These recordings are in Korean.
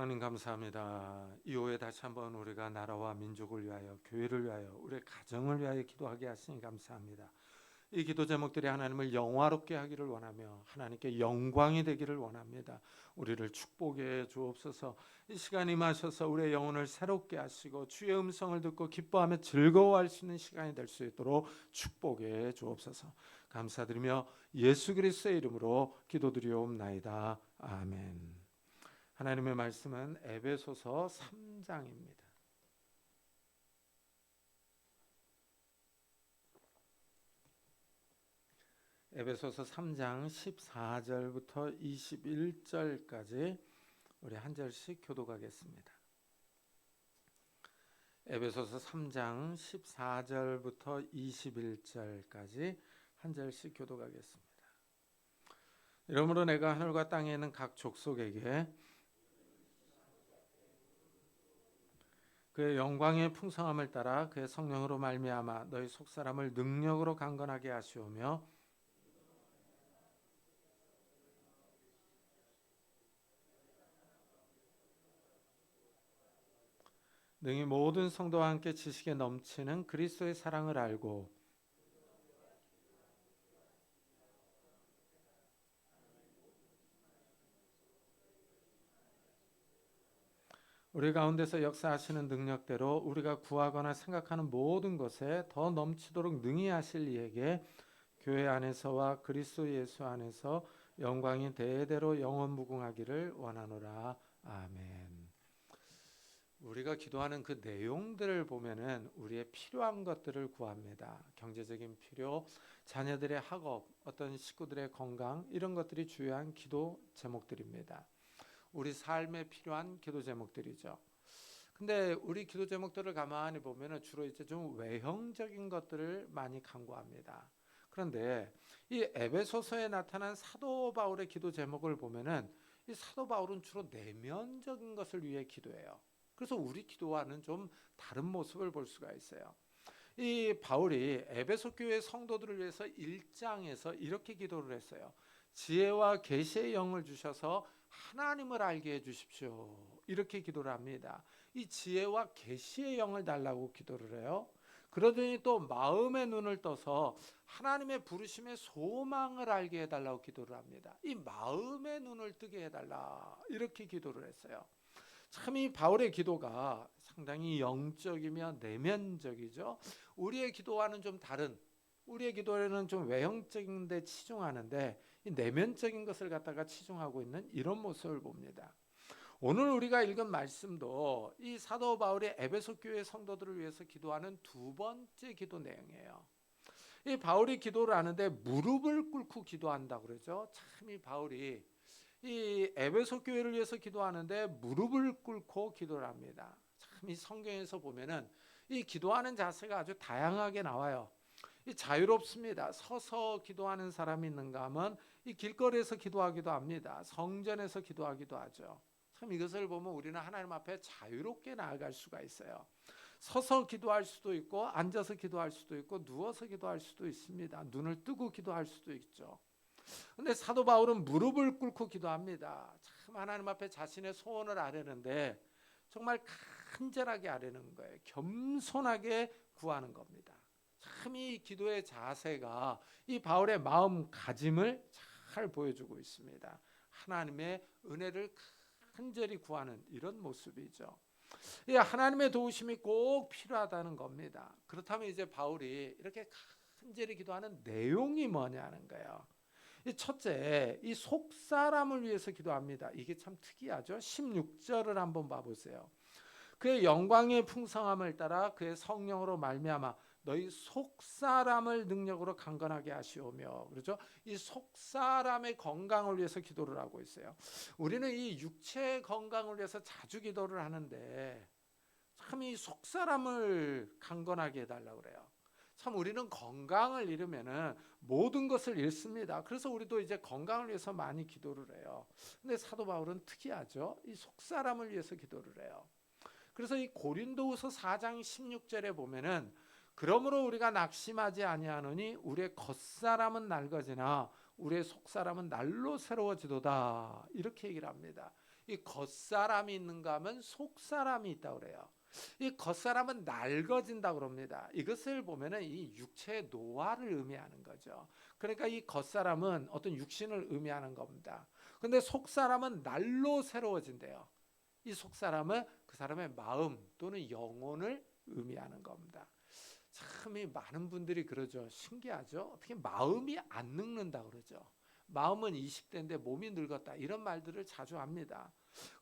하나님 감사합니다. 이후에 다시 한번 우리가 나라와 민족을 위하여, 교회를 위하여, 우리의 가정을 위하여 기도하게 하시니 감사합니다. 이 기도 제목들이 하나님을 영화롭게 하기를 원하며 하나님께 영광이 되기를 원합니다. 우리를 축복해 주옵소서. 이 시간 임하셔서 우리의 영혼을 새롭게 하시고 주의 음성을 듣고 기뻐하며 즐거워할 수 있는 시간이 될 수 있도록 축복해 주옵소서. 감사드리며 예수 그리스도의 이름으로 기도드리옵나이다. 아멘. 하나님의 말씀은 에베소서 3장입니다. 에베소서 3장 14절부터 21절까지 우리 한 절씩 교독하겠습니다. 에베소서 3장 14절부터 21절까지 한 절씩 교독하겠습니다. 이러므로 내가 하늘과 땅에 있는 각 족속에게 그의 영광의 풍성함을 따라 그의 성령으로 말미암아 너희 속사람을 능력으로 강건하게 하시오며 능히 모든 성도와 함께 지식에 넘치는 그리스도의 사랑을 알고 우리 가운데서 역사하시는 능력대로 우리가 구하거나 생각하는 모든 것에 더 넘치도록 능히 하실 이에게 교회 안에서와 그리스도 예수 안에서 영광이 대대로 영원무궁하기를 원하노라. 아멘. 우리가 기도하는 그 내용들을 보면은 우리의 필요한 것들을 구합니다. 경제적인 필요, 자녀들의 학업, 어떤 식구들의 건강, 이런 것들이 주요한 기도 제목들입니다. 우리 삶에 필요한 기도 제목들이죠. 근데 우리 기도 제목들을 가만히 보면은 주로 이제 좀 외형적인 것들을 많이 간구합니다. 그런데 이 에베소서에 나타난 사도 바울의 기도 제목을 보면은 이 사도 바울은 주로 내면적인 것을 위해 기도해요. 그래서 우리 기도와는 좀 다른 모습을 볼 수가 있어요. 이 바울이 에베소 교회 성도들을 위해서 1장에서 이렇게 기도를 했어요. 지혜와 계시의 영을 주셔서 하나님을 알게 해 주십시오. 이렇게 기도를 합니다. 이 지혜와 계시의 영을 달라고 기도를 해요. 그러더니 또 마음의 눈을 떠서 하나님의 부르심의 소망을 알게 해달라고 기도를 합니다. 이 마음의 눈을 뜨게 해달라 이렇게 기도를 했어요. 참 이 바울의 기도가 상당히 영적이며 내면적이죠. 우리의 기도와는 좀 다른, 우리의 기도에는 좀 외형적인 데 치중하는데 이 내면적인 것을 갖다가 치중하고 있는 이런 모습을 봅니다. 오늘 우리가 읽은 말씀도 이 사도 바울이 에베소 교회 성도들을 위해서 기도하는 두 번째 기도 내용이에요. 이 바울이 기도를 하는데 무릎을 꿇고 기도한다고 그러죠. 참 이 바울이 이 에베소 교회를 위해서 기도하는데 무릎을 꿇고 기도를 합니다. 참 이 성경에서 보면은 이 기도하는 자세가 아주 다양하게 나와요. 이 자유롭습니다. 서서 기도하는 사람이 있는가 하면 이 길거리에서 기도하기도 합니다. 성전에서 기도하기도 하죠. 참 이것을 보면 우리는 하나님 앞에 자유롭게 나아갈 수가 있어요. 서서 기도할 수도 있고 앉아서 기도할 수도 있고 누워서 기도할 수도 있습니다. 눈을 뜨고 기도할 수도 있죠. 근데 사도 바울은 무릎을 꿇고 기도합니다. 참 하나님 앞에 자신의 소원을 아뢰는데 정말 간절하게 아뢰는 거예요. 겸손하게 구하는 겁니다. 참 이 기도의 자세가 이 바울의 마음가짐을 잘 보여주고 있습니다. 하나님의 은혜를 간절히 구하는 이런 모습이죠. 하나님의 도우심이 꼭 필요하다는 겁니다. 그렇다면 이제 바울이 이렇게 간절히 기도하는 내용이 뭐냐는 거예요. 첫째, 이 속사람을 위해서 기도합니다. 이게 참 특이하죠. 16절을 한번 봐보세요. 그의 영광의 풍성함을 따라 그의 성령으로 말미암아 너희 속사람을 능력으로 강건하게 하시오며, 그렇죠? 이 속사람의 건강을 위해서 기도를 하고 있어요. 우리는 이 육체의 건강을 위해서 자주 기도를 하는데 참 이 속사람을 강건하게 해달라고 그래요. 참 우리는 건강을 잃으면은 모든 것을 잃습니다. 그래서 우리도 이제 건강을 위해서 많이 기도를 해요. 근데 사도 바울은 특이하죠. 이 속사람을 위해서 기도를 해요. 그래서 이 고린도후서 4장 16절에 보면은 그러므로 우리가 낙심하지 아니하노니 우리의 겉사람은 낡아지나 우리의 속사람은 날로 새로워지도다 이렇게 얘기를 합니다. 이 겉사람이 있는가 하면 속사람이 있다고 그래요. 이 겉사람은 낡아진다고 그럽니다. 이것을 보면은 이 육체의 노화를 의미하는 거죠. 그러니까 이 겉사람은 어떤 육신을 의미하는 겁니다. 근데 속사람은 날로 새로워진대요. 이 속사람은 그 사람의 마음 또는 영혼을 의미하는 겁니다. 참 많은 분들이 그러죠. 신기하죠. 어떻게 마음이 안 늙는다 그러죠. 마음은 20대인데 몸이 늙었다 이런 말들을 자주 합니다.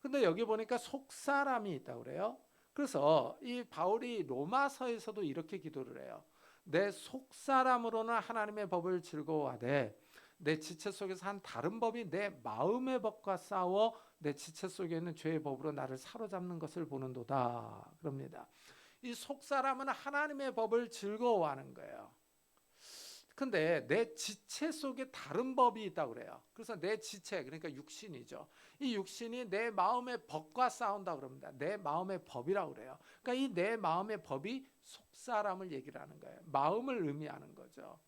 근데 여기 보니까 속사람이 있다고 그래요. 그래서 이 바울이 로마서에서도 이렇게 기도를 해요. 내 속사람으로는 하나님의 법을 즐거워하되 내 지체 속에서 한 다른 법이 내 마음의 법과 싸워 내 지체 속에 있는 죄의 법으로 나를 사로잡는 것을 보는도다 그럽니다. 이 속사람은 하나님의 법을 즐거워하는 거예요. 근데 내 지체 속에 다른 법이 있다고 그래요. 그래서 내 지체, 그러니까 육신이죠. 이 육신이 내 마음의 법과 싸운다 그럽니다. 내 마음의 법이라고 그래요. 그러니까 이 내 마음의 법이 속사람을 얘기를 하는 거예요. 마음을 의미하는 거죠.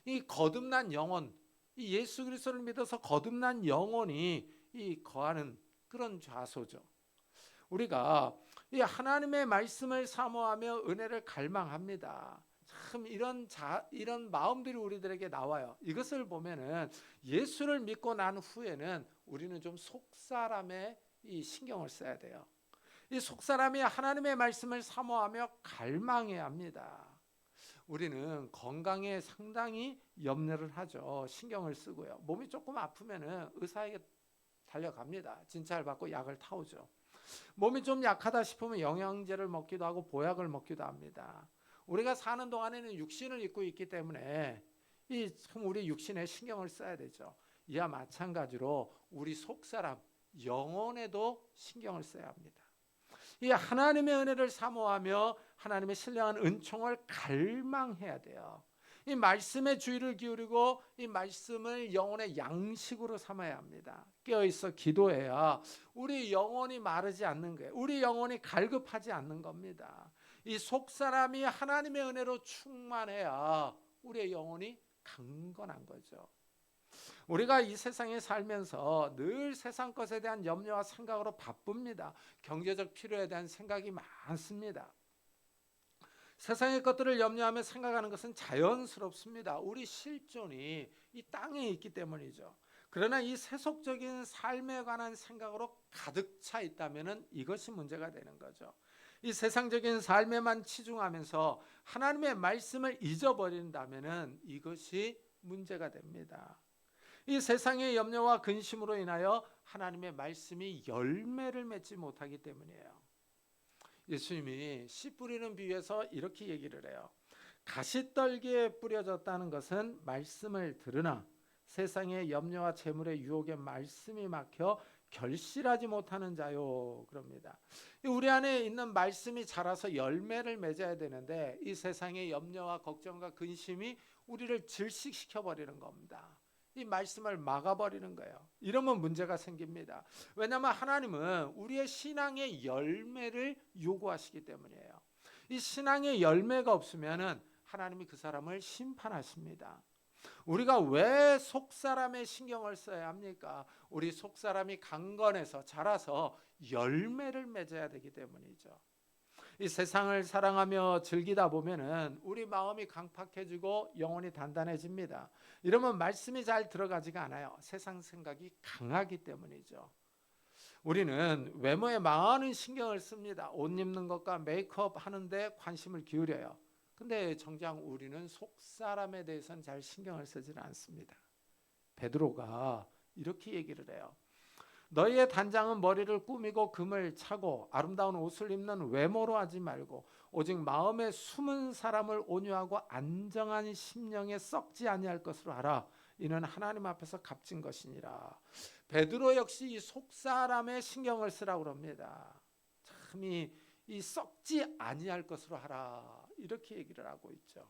이 거듭난 영혼, 이 예수 그리스도를 믿어서 거듭난 영혼이 이 거하는 그런 좌소죠. 우리가 이 하나님의 말씀을 사모하며 은혜를 갈망합니다. 참 이런 마음들이 우리들에게 나와요. 이것을 보면은 예수를 믿고 난 후에는 우리는 좀 속사람의 이 신경을 써야 돼요. 이 속사람이 하나님의 말씀을 사모하며 갈망해야 합니다. 우리는 건강에 상당히 염려를 하죠. 신경을 쓰고요. 몸이 조금 아프면은 의사에게 달려갑니다. 진찰 받고 약을 타오죠. 몸이 좀 약하다 싶으면 영양제를 먹기도 하고 보약을 먹기도 합니다. 우리가 사는 동안에는 육신을 입고 있기 때문에 참 우리 육신에 신경을 써야 되죠. 이와 마찬가지로 우리 속사람 영혼에도 신경을 써야 합니다. 이 하나님의 은혜를 사모하며 하나님의 신령한 은총을 갈망해야 돼요. 이 말씀에 주의를 기울이고 이 말씀을 영혼의 양식으로 삼아야 합니다. 깨어있어 기도해야 우리 영혼이 마르지 않는 거예요. 우리 영혼이 갈급하지 않는 겁니다. 이 속사람이 하나님의 은혜로 충만해야 우리의 영혼이 강건한 거죠. 우리가 이 세상에 살면서 늘 세상 것에 대한 염려와 생각으로 바쁩니다. 경제적 필요에 대한 생각이 많습니다. 세상의 것들을 염려하며 생각하는 것은 자연스럽습니다. 우리 실존이 이 땅에 있기 때문이죠. 그러나 이 세속적인 삶에 관한 생각으로 가득 차 있다면 이것이 문제가 되는 거죠. 이 세상적인 삶에만 치중하면서 하나님의 말씀을 잊어버린다면 이것이 문제가 됩니다. 이 세상의 염려와 근심으로 인하여 하나님의 말씀이 열매를 맺지 못하기 때문이에요. 예수님이 씨 뿌리는 비유에서 이렇게 얘기를 해요. 가시떨기에 뿌려졌다는 것은 말씀을 들으나 세상의 염려와 재물의 유혹에 말씀이 막혀 결실하지 못하는 자요 그럽니다. 우리 안에 있는 말씀이 자라서 열매를 맺어야 되는데 이 세상의 염려와 걱정과 근심이 우리를 질식시켜 버리는 겁니다. 이 말씀을 막아버리는 거예요. 이러면 문제가 생깁니다. 왜냐하면 하나님은 우리의 신앙의 열매를 요구하시기 때문이에요. 이 신앙의 열매가 없으면 하나님이 그 사람을 심판하십니다. 우리가 왜 속사람의 신경을 써야 합니까? 우리 속사람이 강건해서 자라서 열매를 맺어야 되기 때문이죠. 이 세상을 사랑하며 즐기다 보면은 우리 마음이 강팍해지고 영혼이 단단해집니다. 이러면 말씀이 잘 들어가지가 않아요. 세상 생각이 강하기 때문이죠. 우리는 외모에 많은 신경을 씁니다. 옷 입는 것과 메이크업 하는데 관심을 기울여요. 근데 정작 우리는 속사람에 대해서는 잘 신경을 쓰지는 않습니다. 베드로가 이렇게 얘기를 해요. 너희의 단장은 머리를 꾸미고 금을 차고 아름다운 옷을 입는 외모로 하지 말고 오직 마음에 숨은 사람을 온유하고 안정한 심령에 썩지 아니할 것으로 하라. 이는 하나님 앞에서 값진 것이니라. 베드로 역시 이 속사람의 신경을 쓰라고 합니다. 참 이 썩지 아니할 것으로 하라. 이렇게 얘기를 하고 있죠.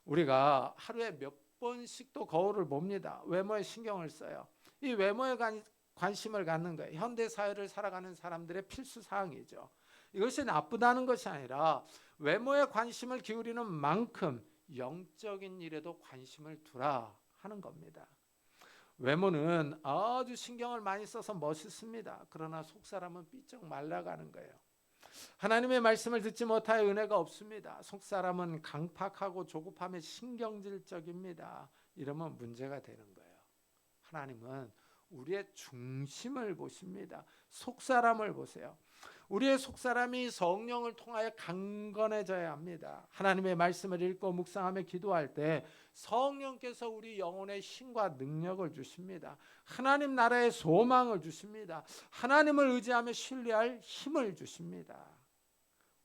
우리가 하루에 몇 번씩도 거울을 봅니다. 외모에 신경을 써요. 이 외모에 관심을 갖는 거예요. 현대 사회를 살아가는 사람들의 필수 사항이죠. 이것이 나쁘다는 것이 아니라 외모에 관심을 기울이는 만큼 영적인 일에도 관심을 두라 하는 겁니다. 외모는 아주 신경을 많이 써서 멋있습니다. 그러나 속사람은 삐쩍 말라가는 거예요. 하나님의 말씀을 듣지 못하여 은혜가 없습니다. 속사람은 강팍하고 조급함에 신경질적입니다. 이러면 문제가 되는 거예요. 하나님은 우리의 중심을 보십니다. 속사람을 보세요. 우리의 속사람이 성령을 통하여 강건해져야 합니다. 하나님의 말씀을 읽고 묵상하며 기도할 때 성령께서 우리 영혼에 힘과 능력을 주십니다. 하나님 나라의 소망을 주십니다. 하나님을 의지하며 신뢰할 힘을 주십니다.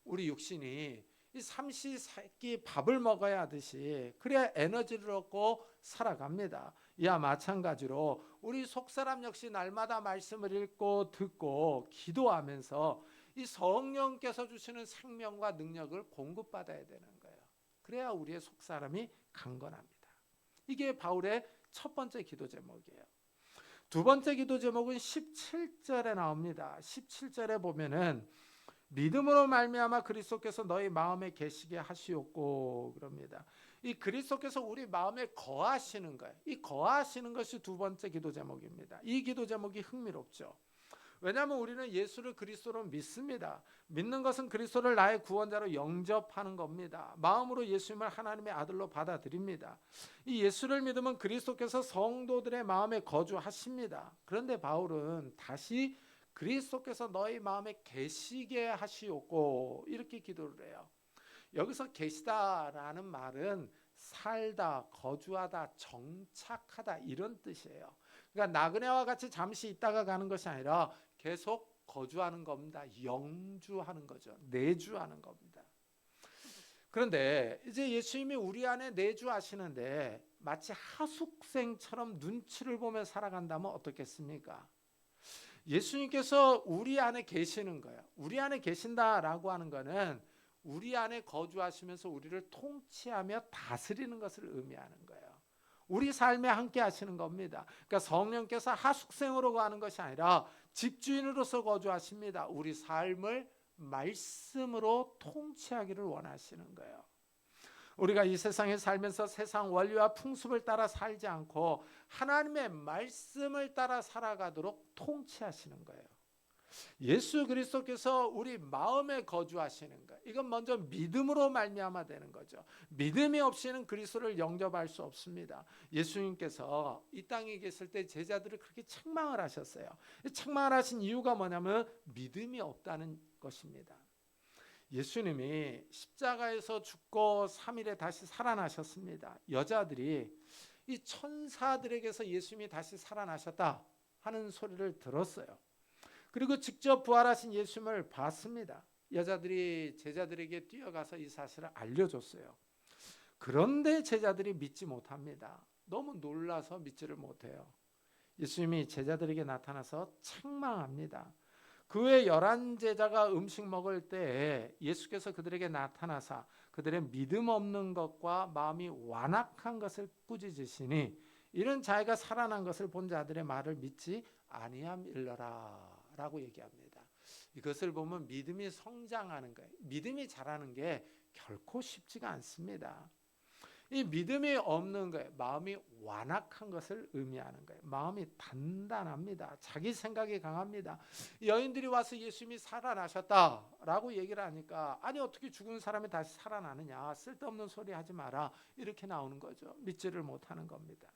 우리 육신이 이 삼시세끼 밥을 먹어야 하듯이 그래야 에너지를 얻고 살아갑니다. 이와 마찬가지로 우리 속사람 역시 날마다 말씀을 읽고 듣고 기도하면서 이 성령께서 주시는 생명과 능력을 공급받아야 되는 거예요. 그래야 우리의 속사람이 강건합니다. 이게 바울의 첫 번째 기도 제목이에요. 두 번째 기도 제목은 17절에 나옵니다. 17절에 보면은 믿음으로 말미암아 그리스도께서 너희 마음에 계시게 하시옵고 그럽니다. 이 그리스도께서 우리 마음에 거하시는 거예요. 이 거하시는 것이 두 번째 기도 제목입니다. 이 기도 제목이 흥미롭죠. 왜냐하면 우리는 예수를 그리스도로 믿습니다. 믿는 것은 그리스도를 나의 구원자로 영접하는 겁니다. 마음으로 예수님을 하나님의 아들로 받아들입니다. 이 예수를 믿으면 그리스도께서 성도들의 마음에 거주하십니다. 그런데 바울은 다시 그리스도께서 너희 마음에 계시게 하시옵고 이렇게 기도를 해요. 여기서 계시다라는 말은 살다, 거주하다, 정착하다 이런 뜻이에요. 그러니까 나그네와 같이 잠시 있다가 가는 것이 아니라 계속 거주하는 겁니다. 영주하는 거죠. 내주하는 겁니다. 그런데 이제 예수님이 우리 안에 내주하시는데 마치 하숙생처럼 눈치를 보며 살아간다면 어떻겠습니까? 예수님께서 우리 안에 계시는 거예요. 우리 안에 계신다라고 하는 거는 우리 안에 거주하시면서 우리를 통치하며 다스리는 것을 의미하는 거예요. 우리 삶에 함께 하시는 겁니다. 그러니까 성령께서 하숙생으로 가는 것이 아니라 집주인으로서 거주하십니다. 우리 삶을 말씀으로 통치하기를 원하시는 거예요. 우리가 이 세상에 살면서 세상 원리와 풍습을 따라 살지 않고 하나님의 말씀을 따라 살아가도록 통치하시는 거예요. 예수 그리스도께서 우리 마음에 거주하시는 거예요. 이건 먼저 믿음으로 말미암아 되는 거죠. 믿음이 없이는 그리스도를 영접할 수 없습니다. 예수님께서 이 땅에 계실 때 제자들을 그렇게 책망을 하셨어요. 책망을 하신 이유가 뭐냐면 믿음이 없다는 것입니다. 예수님이 십자가에서 죽고 3일에 다시 살아나셨습니다. 여자들이 이 천사들에게서 예수님이 다시 살아나셨다 하는 소리를 들었어요. 그리고 직접 부활하신 예수님을 봤습니다. 여자들이 제자들에게 뛰어가서 이 사실을 알려줬어요. 그런데 제자들이 믿지 못합니다. 너무 놀라서 믿지를 못해요. 예수님이 제자들에게 나타나서 책망합니다. 그 외 11제자가 음식 먹을 때 예수께서 그들에게 나타나사 그들의 믿음 없는 것과 마음이 완악한 것을 꾸짖으시니 이런 자기가 살아난 것을 본 자들의 말을 믿지 아니함일러라 라고 얘기합니다. 이것을 보면 믿음이 성장하는 거예요. 믿음이 자라는 게 결코 쉽지가 않습니다. 이 믿음이 없는 거예요. 마음이 완악한 것을 의미하는 거예요. 마음이 단단합니다. 자기 생각이 강합니다. 여인들이 와서 예수님이 살아나셨다라고 얘기를 하니까 아니 어떻게 죽은 사람이 다시 살아나느냐, 쓸데없는 소리 하지 마라 이렇게 나오는 거죠. 믿지를 못하는 겁니다.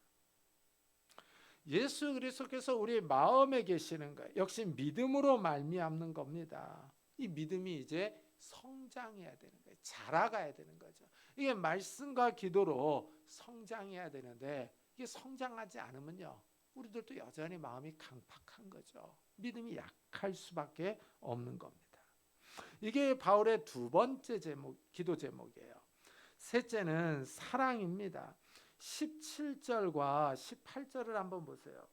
예수 그리스도께서 우리 마음에 계시는 거예요. 역시 믿음으로 말미암는 겁니다. 이 믿음이 이제 성장해야 되는 거예요. 자라가야 되는 거죠. 이게 말씀과 기도로 성장해야 되는데 이게 성장하지 않으면요, 우리들도 여전히 마음이 강팍한 거죠. 믿음이 약할 수밖에 없는 겁니다. 이게 바울의 두 번째 기도 제목이에요. 셋째는 사랑입니다. 17절과 18절을 한번 보세요.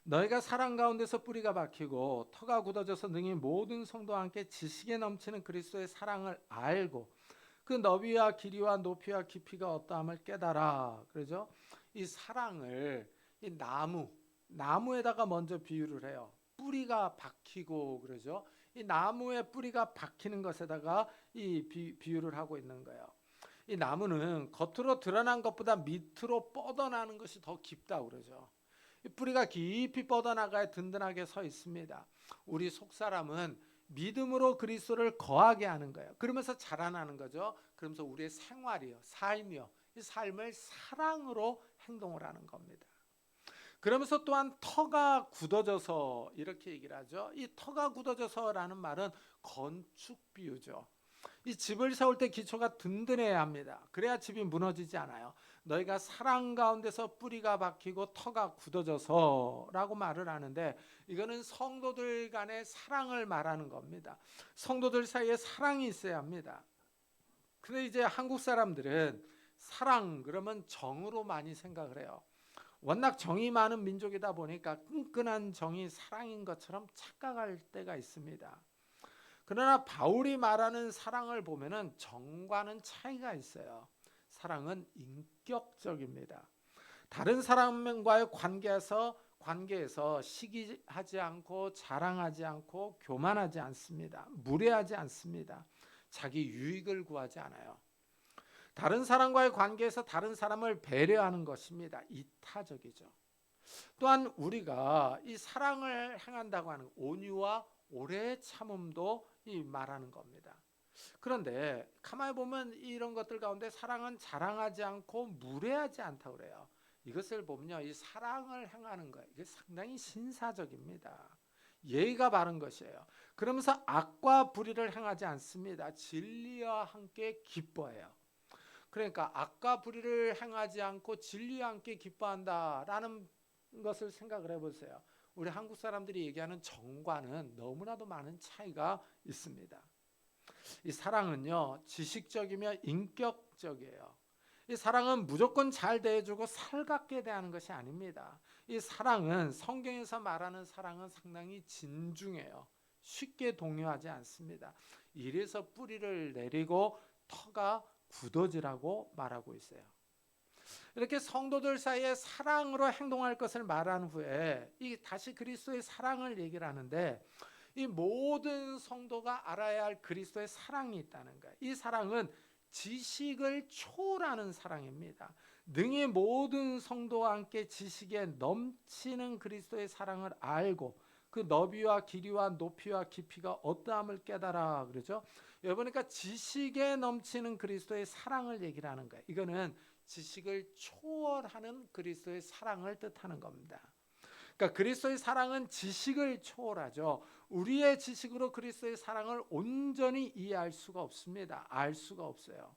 너희가 사랑 가운데서 뿌리가 박히고 터가 굳어져서 능히 모든 성도와 함께 지식에 넘치는 그리스도의 사랑을 알고 그 너비와 길이와 높이와 깊이가 어떠함을 깨달아. 그러죠? 이 사랑을 이 나무에다가 먼저 비유를 해요. 뿌리가 박히고 그러죠? 이 나무의 뿌리가 박히는 것에다가 이 비유를 하고 있는 거예요. 이 나무는 겉으로 드러난 것보다 밑으로 뻗어나는 것이 더 깊다고 그러죠. 이 뿌리가 깊이 뻗어나가야 든든하게 서 있습니다. 우리 속사람은 믿음으로 그리스도를 거하게 하는 거예요. 그러면서 자라나는 거죠. 그러면서 우리의 생활이요, 삶이요, 이 삶을 사랑으로 행동을 하는 겁니다. 그러면서 또한 터가 굳어져서 이렇게 얘기를 하죠. 이 터가 굳어져서라는 말은 건축 비유죠. 이 집을 세울 때 기초가 든든해야 합니다. 그래야 집이 무너지지 않아요. 너희가 사랑 가운데서 뿌리가 박히고 터가 굳어져서 라고 말을 하는데, 이거는 성도들 간의 사랑을 말하는 겁니다. 성도들 사이에 사랑이 있어야 합니다. 근데 이제 한국 사람들은 사랑 그러면 정으로 많이 생각을 해요. 워낙 정이 많은 민족이다 보니까 끈끈한 정이 사랑인 것처럼 착각할 때가 있습니다. 그러나 바울이 말하는 사랑을 보면은 정과는 차이가 있어요. 사랑은 인격적입니다. 다른 사람과의 관계에서 시기하지 않고 자랑하지 않고 교만하지 않습니다. 무례하지 않습니다. 자기 유익을 구하지 않아요. 다른 사람과의 관계에서 다른 사람을 배려하는 것입니다. 이타적이죠. 또한 우리가 이 사랑을 행한다고 하는 온유와 오래 참음도 이 말하는 겁니다. 그런데 가만히 보면 이런 것들 가운데 사랑은 자랑하지 않고 무례하지 않다고 그래요. 이것을 보면요, 이 사랑을 행하는 거예요. 이게 상당히 신사적입니다. 예의가 바른 것이에요. 그러면서 악과 불의를 행하지 않습니다. 진리와 함께 기뻐해요. 그러니까 악과 불의를 행하지 않고 진리와 함께 기뻐한다라는 것을 생각을 해보세요. 우리 한국 사람들이 얘기하는 정과는 너무나도 많은 차이가 있습니다. 이 사랑은요, 지식적이며 인격적이에요. 이 사랑은 무조건 잘 대해주고 살갑게 대하는 것이 아닙니다. 이 사랑은, 성경에서 말하는 사랑은 상당히 진중해요. 쉽게 동요하지 않습니다. 이래서 뿌리를 내리고 터가 굳어지라고 말하고 있어요. 이렇게 성도들 사이에 사랑으로 행동할 것을 말한 후에 다시 그리스도의 사랑을 얘기를 하는데, 이 모든 성도가 알아야 할 그리스도의 사랑이 있다는 거예요. 이 사랑은 지식을 초월하는 사랑입니다. 능히 모든 성도와 함께 지식에 넘치는 그리스도의 사랑을 알고 그 너비와 길이와 높이와 깊이가 어떠함을 깨달아 그러죠. 여러분이니까 지식에 넘치는 그리스도의 사랑을 얘기를 하는 거예요. 이거는 지식을 초월하는 그리스도의 사랑을 뜻하는 겁니다. 그러니까 그리스도의 사랑은 지식을 초월하죠. 우리의 지식으로 그리스도의 사랑을 온전히 이해할 수가 없습니다. 알 수가 없어요.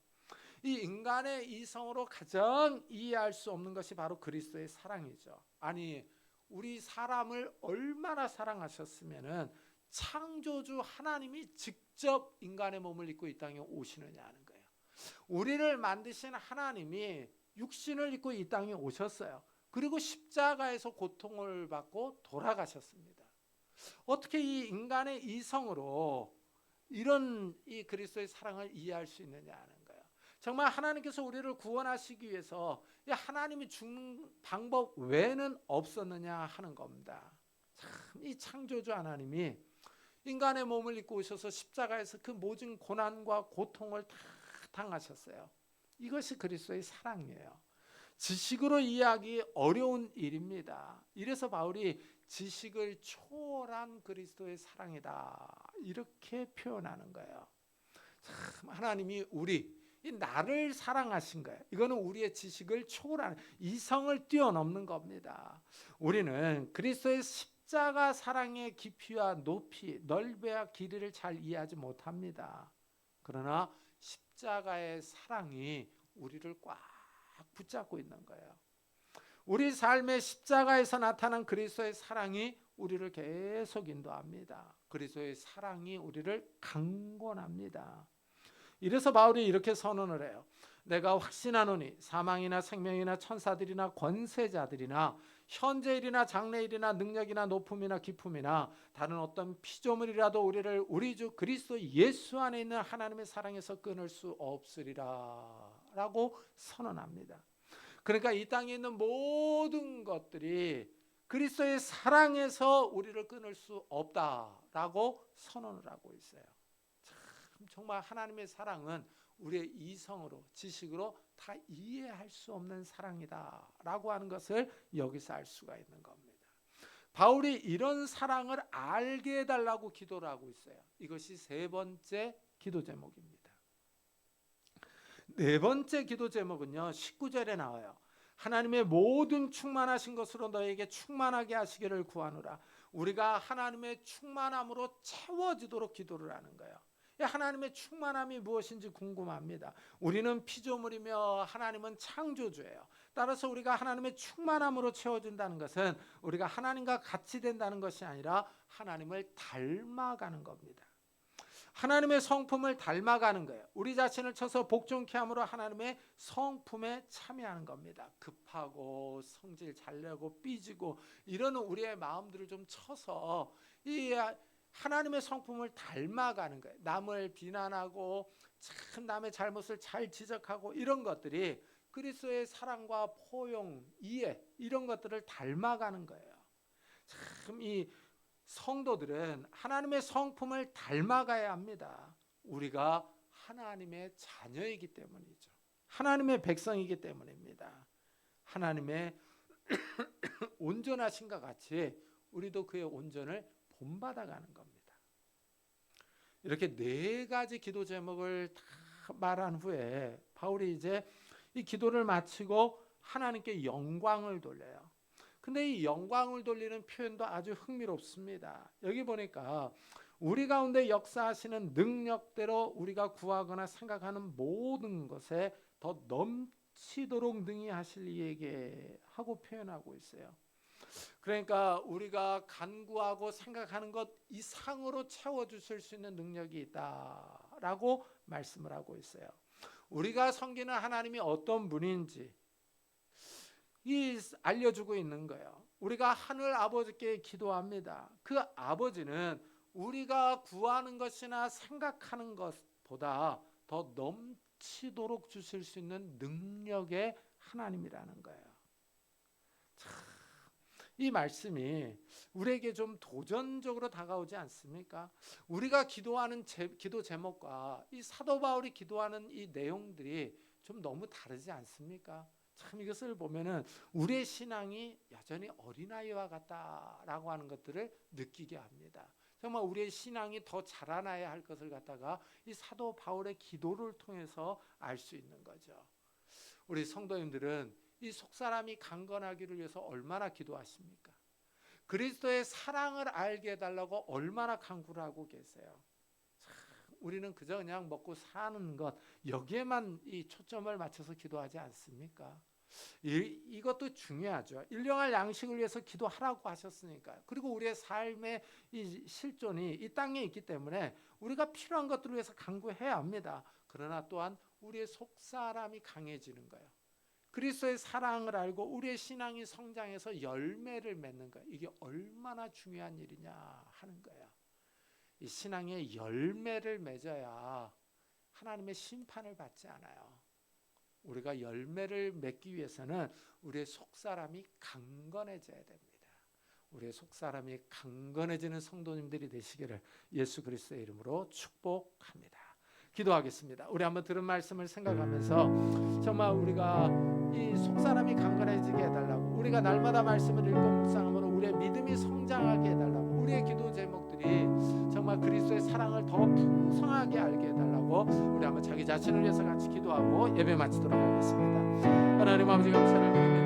이 인간의 이성으로 가장 이해할 수 없는 것이 바로 그리스도의 사랑이죠. 아니, 우리 사람을 얼마나 사랑하셨으면은 창조주 하나님이 직접 인간의 몸을 입고 이 땅에 오시느냐 하는 거예요. 우리를 만드신 하나님이 육신을 입고 이 땅에 오셨어요. 그리고 십자가에서 고통을 받고 돌아가셨습니다. 어떻게 이 인간의 이성으로 이런 이 그리스도의 사랑을 이해할 수 있느냐 하는 거예요. 정말 하나님께서 우리를 구원하시기 위해서 하나님이 죽는 방법 외에는 없었느냐 하는 겁니다. 참, 이 창조주 하나님이 인간의 몸을 입고 오셔서 십자가에서 그 모든 고난과 고통을 다 당하셨어요. 이것이 그리스도의 사랑이에요. 지식으로 이해하기 어려운 일입니다. 이래서 바울이 지식을 초월한 그리스도의 사랑이다 이렇게 표현하는 거예요. 참, 하나님이 이 나를 사랑하신 거예요. 이거는 우리의 지식을 초월하는, 이성을 뛰어넘는 겁니다. 우리는 그리스도의 십자가 사랑의 깊이와 높이, 넓이와 길이를 잘 이해하지 못합니다. 그러나 십자가의 사랑이 우리를 꽉 붙잡고 있는 거예요. 우리 삶의 십자가에서 나타난 그리스도의 사랑이 우리를 계속 인도합니다. 그리스도의 사랑이 우리를 강권합니다. 이래서 바울이 이렇게 선언을 해요. 내가 확신하노니 사망이나 생명이나 천사들이나 권세자들이나 현재일이나 장래일이나 능력이나 높음이나 깊음이나 다른 어떤 피조물이라도 우리를 우리 주 그리스도 예수 안에 있는 하나님의 사랑에서 끊을 수 없으리라 라고 선언합니다. 그러니까 이 땅에 있는 모든 것들이 그리스도의 사랑에서 우리를 끊을 수 없다라고 선언을 하고 있어요. 참, 정말 하나님의 사랑은 우리의 이성으로 지식으로 다 이해할 수 없는 사랑이다라고 하는 것을 여기서 알 수가 있는 겁니다. 바울이 이런 사랑을 알게 해달라고 기도를 하고 있어요. 이것이 세 번째 기도 제목입니다. 네 번째 기도 제목은요, 19절에 나와요. 하나님의 모든 충만하신 것으로 너에게 충만하게 하시기를 구하노라. 우리가 하나님의 충만함으로 채워지도록 기도를 하는 거예요. 하나님의 충만함이 무엇인지 궁금합니다. 우리는 피조물이며 하나님은 창조주예요. 따라서 우리가 하나님의 충만함으로 채워진다는 것은 우리가 하나님과 같이 된다는 것이 아니라 하나님을 닮아가는 겁니다. 하나님의 성품을 닮아가는 거예요. 우리 자신을 쳐서 복종케 함으로 하나님의 성품에 참여하는 겁니다. 급하고 성질 잘 내고 삐지고 이러는 우리의 마음들을 좀 쳐서 이 하나님의 성품을 닮아가는 거예요. 남을 비난하고 참 남의 잘못을 잘 지적하고 이런 것들이 그리스도의 사랑과 포용, 이해 이런 것들을 닮아가는 거예요. 참 이 성도들은 하나님의 성품을 닮아가야 합니다. 우리가 하나님의 자녀이기 때문이죠. 하나님의 백성이기 때문입니다. 하나님의 온전하신과 같이 우리도 그의 온전을 본받아가는 겁니다. 이렇게 네 가지 기도 제목을 다 말한 후에 바울이 이제 이 기도를 마치고 하나님께 영광을 돌려요. 근데 이 영광을 돌리는 표현도 아주 흥미롭습니다. 여기 보니까 우리 가운데 역사하시는 능력대로 우리가 구하거나 생각하는 모든 것에 더 넘치도록 능히 하실 이에게 하고 표현하고 있어요. 그러니까 우리가 간구하고 생각하는 것 이상으로 채워주실 수 있는 능력이 있다라고 말씀을 하고 있어요. 우리가 섬기는 하나님이 어떤 분인지 알려주고 있는 거예요. 우리가 하늘 아버지께 기도합니다. 그 아버지는 우리가 구하는 것이나 생각하는 것보다 더 넘치도록 주실 수 있는 능력의 하나님이라는 거예요. 참, 이 말씀이 우리에게 좀 도전적으로 다가오지 않습니까? 우리가 기도하는 기도 제목과 이 사도 바울이 기도하는 이 내용들이 좀 너무 다르지 않습니까? 참 이것을 보면은 우리의 신앙이 여전히 어린아이와 같다라고 하는 것들을 느끼게 합니다. 정말 우리의 신앙이 더 자라나야 할 것을 갖다가 이 사도 바울의 기도를 통해서 알 수 있는 거죠. 우리 성도님들은 이 속사람이 강건하기를 위해서 얼마나 기도하십니까? 그리스도의 사랑을 알게 해달라고 얼마나 간구를 하고 계세요. 우리는 그저 그냥 먹고 사는 것 여기에만 이 초점을 맞춰서 기도하지 않습니까? 이것도 중요하죠. 일용할 양식을 위해서 기도하라고 하셨으니까요. 그리고 우리의 삶의 이 실존이 이 땅에 있기 때문에 우리가 필요한 것들을 위해서 간구해야 합니다. 그러나 또한 우리의 속사람이 강해지는 거예요. 그리스도의 사랑을 알고 우리의 신앙이 성장해서 열매를 맺는 거예요. 이게 얼마나 중요한 일이냐 하는 거예요. 이 신앙의 열매를 맺어야 하나님의 심판을 받지 않아요. 우리가 열매를 맺기 위해서는 우리의 속사람이 강건해져야 됩니다. 우리의 속사람이 강건해지는 성도님들이 되시기를 예수 그리스도의 이름으로 축복합니다. 기도하겠습니다. 우리 한번 들은 말씀을 생각하면서 정말 우리가 이 속사람이 강건해지게 해달라고, 우리가 날마다 말씀을 읽고 묵상함으로 우리의 믿음이 성장하게 해달라고, 우리의 기도 제목들이 정말 그리스도의 사랑을 더 풍성하게 알게 해달라고 우리 한번 자기 자신을 위해서 같이 기도하고 예배 마치도록 하겠습니다. 하나님 아버지 감사를 드립니다.